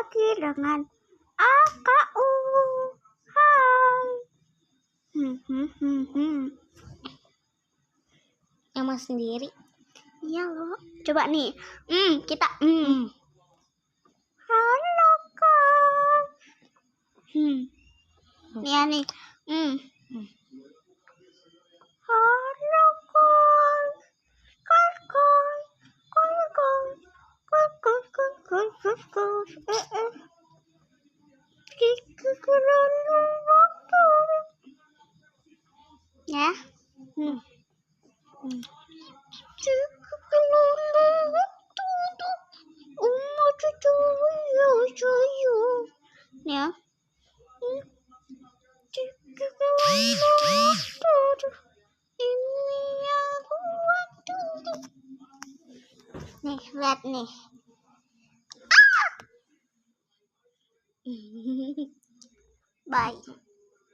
lagi dengan AKU. Hai. Emang sendiri. Iya loh. Coba nih. Kita halo kan. Nih ya nih. Halo kan. Ya. Ya. Nih, lihat nih. Bye.